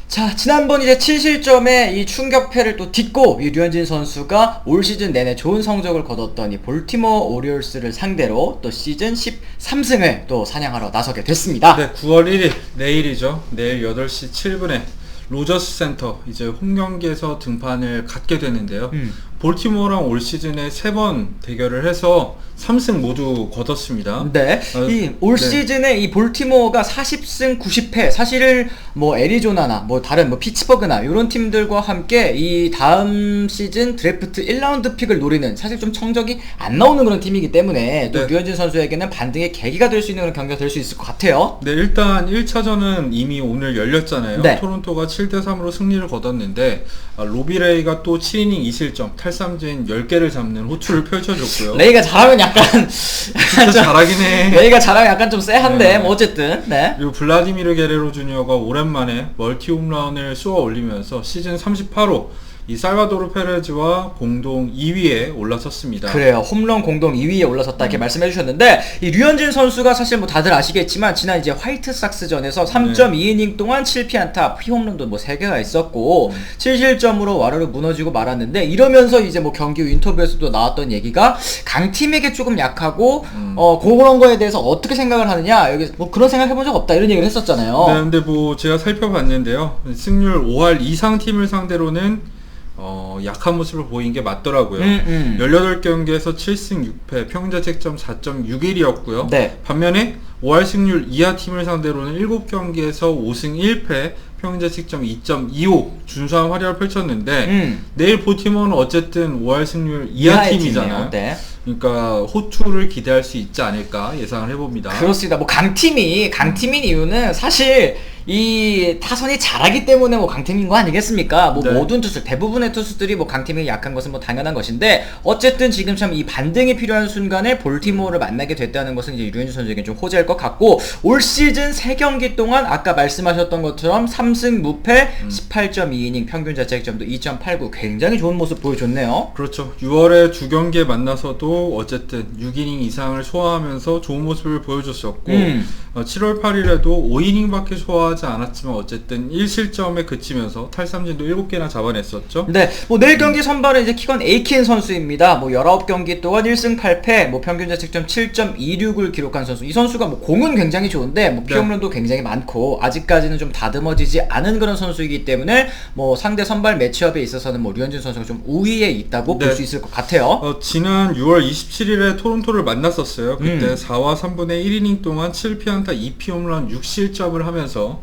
자, 지난번 이제 7실점의 이 충격패를 또 딛고 이 류현진 선수가 올 시즌 내내 좋은 성적을 거뒀던 이 볼티모어 오리올스를 상대로 또 시즌 13승을 또 사냥하러 나서게 됐습니다. 네, 9월 1일 내일이죠. 내일 8시 7분에 로저스 센터 이제 홈 경기에서 등판을 갖게 되는데요. 볼티모어랑 올 시즌에 3번 대결을 해서 3승 모두 거뒀습니다. 네. 이 올 시즌에 이 볼티모어가 40승 90패, 사실 뭐 애리조나나 뭐 다른 뭐 피츠버그나 이런 팀들과 함께 이 다음 시즌 드래프트 1라운드 픽을 노리는, 사실 좀 성적이 안 나오는 그런 팀이기 때문에 또 류현진 선수에게는 반등의 계기가 될 수 있는 그런 경기가 될 수 있을 것 같아요. 네, 일단 1차전은 이미 오늘 열렸잖아요. 네. 토론토가 7대3으로 승리를 거뒀는데 로비레이가 또 7이닝 2실점 탈삼진 10개를 잡는 호투를 펼쳐줬고요. 레이가 잘하면 약간 진짜 잘하긴 해. 레이가 잘하면 약간 좀 쎄한데 네. 뭐 어쨌든. 네. 그리고 블라디미르 게레로 주니어가 오랜만에 멀티 홈런을 쏘아 올리면서 시즌 38호 이 살바도르 페레즈와 공동 2위에 올라섰습니다. 그래요. 홈런 공동 2위에 올라섰다 이렇게 말씀해 주셨는데, 이 류현진 선수가 사실 뭐 다들 아시겠지만 지난 이제 화이트삭스전에서 3.2이닝 동안 7피안타, 피홈런도 뭐 3개가 있었고 7실점으로 와르르 무너지고 말았는데, 이러면서 이제 뭐 경기 후 인터뷰에서도 나왔던 얘기가 강팀에게 조금 약하고 그런 거에 대해서 어떻게 생각을 하느냐, 여기 뭐 그런 생각 해본 적 없다 이런 얘기를 했었잖아요. 네, 근데 뭐 제가 살펴봤는데요. 승률 5할 이상 팀을 상대로는 약한 모습을 보인 게 맞더라고요. 18경기에서 7승 6패, 평자책점 4.61이었고요. 네. 반면에 5할 승률 이하 팀을 상대로는 7경기에서 5승 1패, 평자책점 2.25 준수한 활약을 펼쳤는데 내일 볼티모어는 어쨌든 5할 승률 이하 팀이잖아요. 네. 그러니까 호투를 기대할 수 있지 않을까 예상을 해봅니다. 그렇습니다. 뭐 강팀인 이유는 사실 이 타선이 잘하기 때문에 뭐 강팀인 거 아니겠습니까? 뭐 네. 모든 투수, 대부분의 투수들이 뭐 강팀이 약한 것은 뭐 당연한 것인데, 어쨌든 지금 참 이 반등이 필요한 순간에 볼티모어를 만나게 됐다는 것은 이제 류현진 선수에게 좀 호재일 것 같고, 올 시즌 3경기 동안 아까 말씀하셨던 것처럼 3승 무패, 18.2이닝, 평균 자책점도 2.89, 굉장히 좋은 모습 보여줬네요. 그렇죠. 6월에 2경기에 만나서도 어쨌든 6이닝 이상을 소화하면서 좋은 모습을 보여줬었고 7월 8일에도 5이닝밖에 소화하지 않았지만 어쨌든 1실점에 그치면서 탈삼진도 7개나 잡아냈었죠. 네, 뭐 내일 경기 선발은 이제 키건 에이킨 선수입니다. 뭐 19경기 동안 1승 8패, 뭐 평균 자책점 7.26을 기록한 선수. 이 선수가 뭐 공은 굉장히 좋은데 뭐 피홈런도 굉장히 많고 아직까지는 좀 다듬어지지 않은 그런 선수이기 때문에 뭐 상대 선발 매치업에 있어서는 뭐 류현진 선수가 좀 우위에 있다고 볼 수 있을 것 같아요. 지난 6월 27일에 토론토를 만났었어요. 그때 4와 3분의 1이닝 동안 7피안타 2피홈런 6실점을 하면서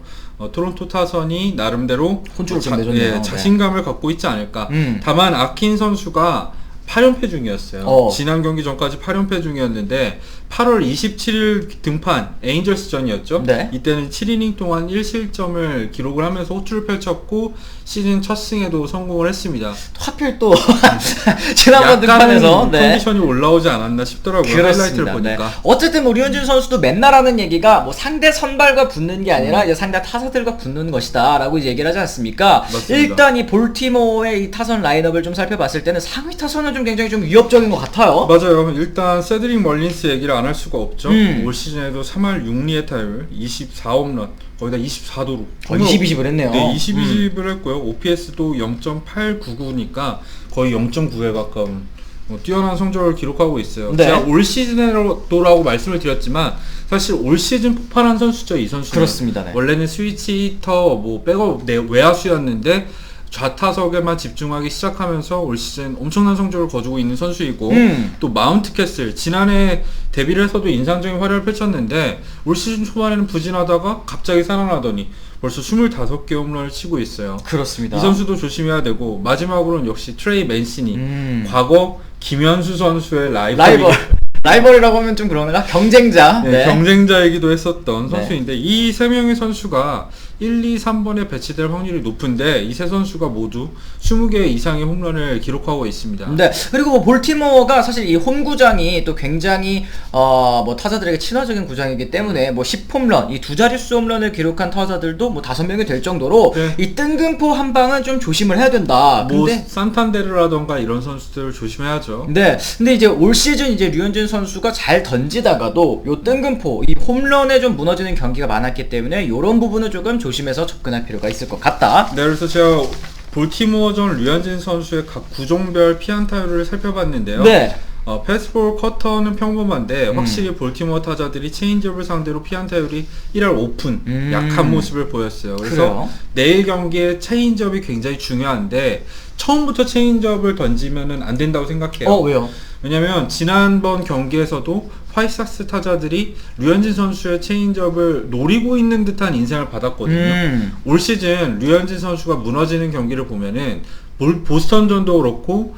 토론토 타선이 나름대로 혼쭐을 좀 내줬네요. 자신감을 갖고 있지 않을까. 다만 아킨 선수가 8연패 중이었어요. 지난 경기 전까지 8연패 중이었는데 8월 27일 등판 에인절스전이었죠. 네. 이때는 7이닝 동안 1실점을 기록을 하면서 호투를 펼쳤고 시즌 첫 승에도 성공을 했습니다. 하필 또 지난번 등판에서 컨디션이 올라오지 않았나 싶더라고요. 그렇습니다. 하이라이트를 보니까. 네. 어쨌든 뭐 류현진 선수도 맨날 하는 얘기가 뭐 상대 선발과 붙는 게 아니라 이제 상대 타자들과 붙는 것이다 라고 이제 얘기를 하지 않습니까? 맞습니다. 일단 이 볼티모어의 이 타선 라인업을 좀 살펴봤을 때는 상위 타선은 좀 굉장히 좀 위협적인 것 같아요. 맞아요. 일단 세드릭 멀린스 얘기를 안 할 수가 없죠. 올 시즌에도 3할 6리의 타율, 24홈런, 거기다 24도루. 20-20을 했네요. 네, 20-20을 했고요. OPS도 0.899니까 거의 0.9에 가까운 뛰어난 성적을 기록하고 있어요. 네. 제가 올 시즌에도라고 말씀을 드렸지만 사실 올 시즌 폭발한 선수죠, 이 선수는. 그렇습니다. 네. 원래는 스위치 히터, 뭐 백업 외야수였는데 좌타석에만 집중하기 시작하면서 올 시즌 엄청난 성적을 거두고 있는 선수이고 또 마운트 캐슬 지난해 데뷔를 해서도 인상적인 활약을 펼쳤는데 올 시즌 초반에는 부진하다가 갑자기 살아나더니 벌써 25개 홈런을 치고 있어요. 그렇습니다. 이 선수도 조심해야 되고, 마지막으로는 역시 트레이 맨시니 과거 김현수 선수의 라이벌이라고 하면 좀 그러나 경쟁자. 경쟁자이기도 했었던 선수인데 이 세 명의 선수가 1, 2, 3번에 배치될 확률이 높은데 이 세 선수가 모두 20개 이상의 홈런을 기록하고 있습니다. 네. 그리고 뭐 볼티모어가 사실 이 홈구장이 또 굉장히 뭐 타자들에게 친화적인 구장이기 때문에 뭐 10홈런, 이 두 자릿수 홈런을 기록한 타자들도 뭐 5명이 될 정도로 네. 이 뜬금포 한 방은 좀 조심을 해야 된다. 뭐 근데 산탄데르라던가 이런 선수들 조심해야죠. 네. 근데 이제 올 시즌 이제 류현진 선수가 잘 던지다가도 요 뜬금포, 이 홈런에 좀 무너지는 경기가 많았기 때문에 요런 부분은 조금 조심해서 접근할 필요가 있을 것 같다. 네, 그래서 제가 볼티모어전 류현진 선수의 각 구종별 피안타율을 살펴봤는데요. 네. 패스볼 커터는 평범한데 확실히 볼티모어 타자들이 체인지업을 상대로 피안타율이 1할 5푼 약한 모습을 보였어요. 그래서 그래요? 내일 경기에 체인지업이 굉장히 중요한데 처음부터 체인지업을 던지면은 안 된다고 생각해요. 왜요? 왜냐면 지난번 경기에서도 화이트삭스 타자들이 류현진 선수의 체인지업을 노리고 있는 듯한 인상을 받았거든요. 올 시즌 류현진 선수가 무너지는 경기를 보면은 보스턴전도 그렇고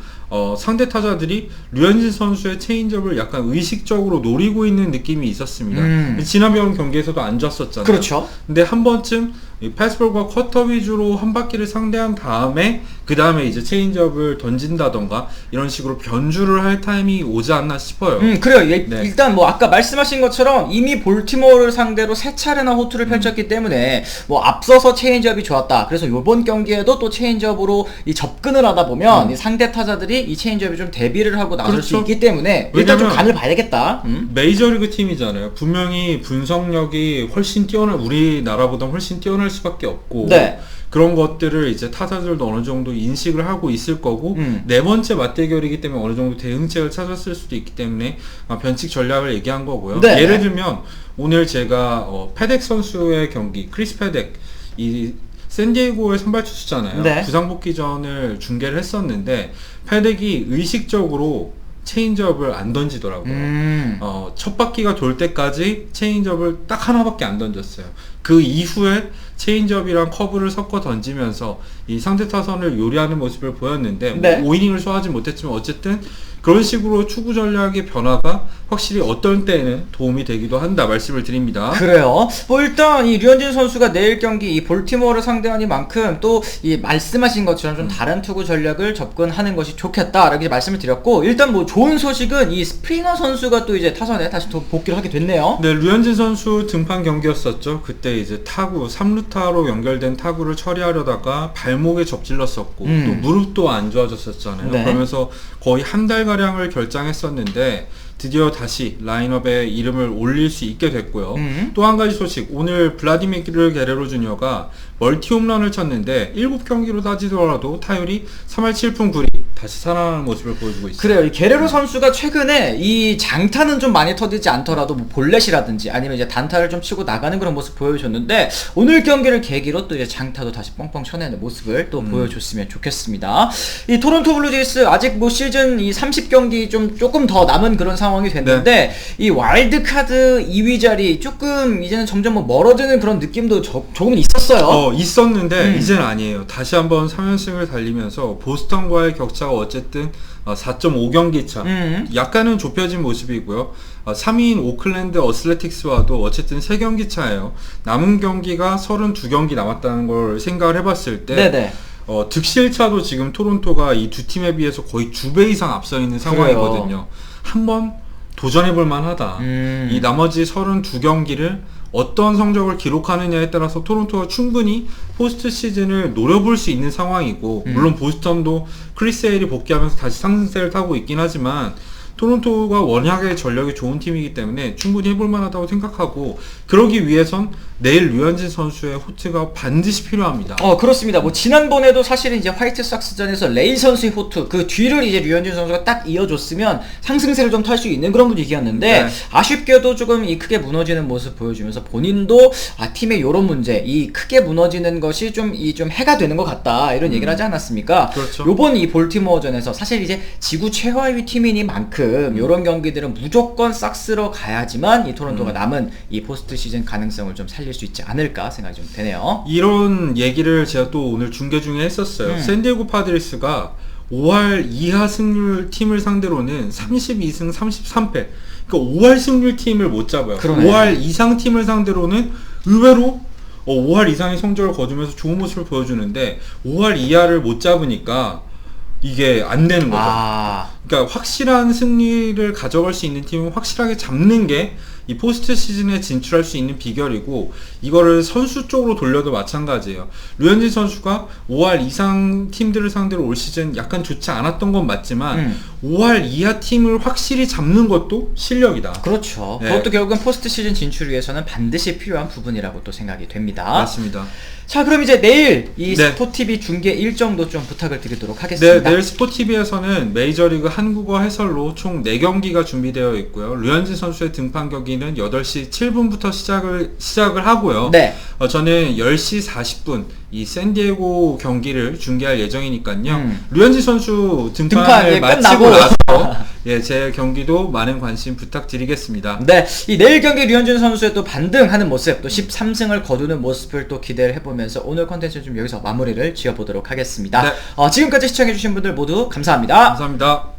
상대 타자들이 류현진 선수의 체인지업을 약간 의식적으로 노리고 있는 느낌이 있었습니다. 지난번 경기에서도 안 졌었잖아요. 그렇죠. 근데 한 번쯤 이 패스볼과 커터 위주로 한 바퀴를 상대한 다음에 그 다음에 이제 체인지업을 던진다던가 이런 식으로 변주를 할 타임이 오지 않나 싶어요. 그래요. 네. 일단 뭐 아까 말씀하신 것처럼 이미 볼티모어를 상대로 3차례나 호투를 펼쳤기 때문에 뭐 앞서서 체인지업이 좋았다. 그래서 요번 경기에도 또 체인지업으로 이 접근을 하다 보면 이 상대 타자들이 이 체인지업에 좀 대비를 하고 나설 그렇죠. 수 있기 때문에 일단 좀 왜냐면 간을 봐야겠다. 메이저리그 팀이잖아요. 분명히 분석력이 훨씬 우리나라보다 훨씬 뛰어날 수밖에 없고 네. 그런 것들을 이제 타자들도 어느 정도 인식을 하고 있을 거고 네 번째 맞대결이기 때문에 어느 정도 대응책을 찾았을 수도 있기 때문에 변칙 전략을 얘기한 거고요. 네. 예를 들면 오늘 제가 패덱 선수의 경기 크리스 패덱 이 샌디에고의 선발 투수잖아요. 네. 부상 복귀전을 중계를 했었는데 패덱이 의식적으로 체인지업을 안 던지더라고요. 첫 바퀴가 돌 때까지 체인지업을 딱 하나밖에 안 던졌어요. 그 이후에 체인지업이랑 커브를 섞어 던지면서 이 상대 타선을 요리하는 모습을 보였는데 네. 뭐 5이닝을 소화하지 못했지만 어쨌든 그런 식으로 추구 전략의 변화가 확실히 어떤 때에는 도움이 되기도 한다 말씀을 드립니다. 그래요. 뭐 일단 이 류현진 선수가 내일 경기 이 볼티모어를 상대하니만큼 또 이 말씀하신 것처럼 좀 다른 투구 전략을 접근하는 것이 좋겠다라고 말씀을 드렸고, 일단 뭐 좋은 소식은 이 스프링어 선수가 또 이제 타선에 다시 또 복귀를 하게 됐네요. 네, 류현진 선수 등판 경기였었죠. 그때 이제 타구 3루타로 연결된 타구를 처리하려다가 발목에 접질렀었고 또 무릎도 안 좋아졌었잖아요. 네. 그러면서 거의 한 달가량을 결장했었는데 드디어 다시 라인업에 이름을 올릴 수 있게 됐고요. 또 한 가지 소식, 오늘 블라디미르 게레로 주니어가 멀티 홈런을 쳤는데 7경기로 따지더라도 타율이 3할 7푼 9리 다시 살아나는 모습을 보여주고 있어요. 그래요. 이 게레로 선수가 최근에 이 장타는 좀 많이 터지지 않더라도 뭐 볼넷이라든지 아니면 이제 단타를 좀 치고 나가는 그런 모습 보여주셨는데, 오늘 경기를 계기로 또 이제 장타도 다시 뻥뻥 쳐내는 모습을 또 보여줬으면 좋겠습니다. 이 토론토 블루제이스 아직 뭐 시즌 이 30경기 조금 더 남은 그런 상황이 됐는데 네. 이 와일드카드 2위 자리 조금 이제는 점점 뭐 멀어지는 그런 느낌도 조금은 있었어요. 있었는데 이제는 아니에요. 다시 한번 3연승을 달리면서 보스턴과의 격차가 어쨌든 4.5경기 차, 약간은 좁혀진 모습이고요. 3위인 오클랜드 어슬레틱스와도 어쨌든 3경기 차예요. 남은 경기가 32경기 남았다는 걸 생각을 해봤을 때 네네. 득실차도 지금 토론토가 이 두 팀에 비해서 거의 2배 이상 앞서 있는 상황이거든요. 한번 도전해볼 만하다. 이 나머지 32경기를 어떤 성적을 기록하느냐에 따라서 토론토가 충분히 포스트 시즌을 노려볼 수 있는 상황이고, 물론 보스턴도 크리스 헤일이 복귀하면서 다시 상승세를 타고 있긴 하지만 토론토가 워낙에 전력이 좋은 팀이기 때문에 충분히 해볼 만하다고 생각하고, 그러기 위해선 내일 류현진 선수의 호투가 반드시 필요합니다. 그렇습니다. 뭐 지난번에도 사실은 이제 화이트삭스전에서 레이 선수의 호투 그 뒤를 이제 류현진 선수가 딱 이어줬으면 상승세를 좀 탈 수 있는 그런 분위기였는데, 네. 아쉽게도 조금 이 크게 무너지는 모습 보여주면서 본인도 팀의 요런 문제, 이 크게 무너지는 것이 좀 해가 되는 것 같다 이런 얘기를 하지 않았습니까? 그렇죠. 요번 이 볼티모어전에서 사실 이제 지구 최하위 팀이니만큼 요런 경기들은 무조건 싹 쓸어 가야지만 이 토론토가 남은 이 포스트 시즌 가능성을 좀 살릴 수 있지 않을까 생각이 좀 되네요. 이런 얘기를 제가 또 오늘 중계 중에 했었어요. 샌디에고 파드리스가 5할 이하 승률 팀을 상대로는 32승 33패, 그러니까 5할 승률 팀을 못 잡아요. 그러네. 5할 이상 팀을 상대로는 의외로 5할 이상의 성적을 거두면서 좋은 모습을 보여주는데 5할 이하를 못 잡으니까 이게 안 되는 거죠. 그러니까 확실한 승리를 가져갈 수 있는 팀은 확실하게 잡는 게 이 포스트 시즌에 진출할 수 있는 비결이고, 이거를 선수 쪽으로 돌려도 마찬가지예요. 류현진 선수가 5할 이상 팀들을 상대로 올 시즌 약간 좋지 않았던 건 맞지만 5할 이하 팀을 확실히 잡는 것도 실력이다. 그렇죠. 네. 그것도 결국은 포스트 시즌 진출 위해서는 반드시 필요한 부분이라고 또 생각이 됩니다. 맞습니다. 자, 그럼 이제 내일 이 네. 스포티비 중계 일정도 좀 부탁을 드리도록 하겠습니다. 네, 내일 스포티비에서는 메이저리그 한국어 해설로 총 4경기가 준비되어 있고요. 류현진 선수의 등판 경기는 8시 7분부터 시작을 하고요. 네. 저는 10시 40분 이 샌디에고 경기를 중계할 예정이니까요. 류현진 선수 등판을 마치고 나서 예, 제 경기도 많은 관심 부탁드리겠습니다. 네, 이 내일 경기 류현진 선수의 또 반등하는 모습, 또 13승을 거두는 모습을 또 기대를 해보면서 오늘 컨텐츠는 좀 여기서 마무리를 지어보도록 하겠습니다. 네. 지금까지 시청해주신 분들 모두 감사합니다. 감사합니다.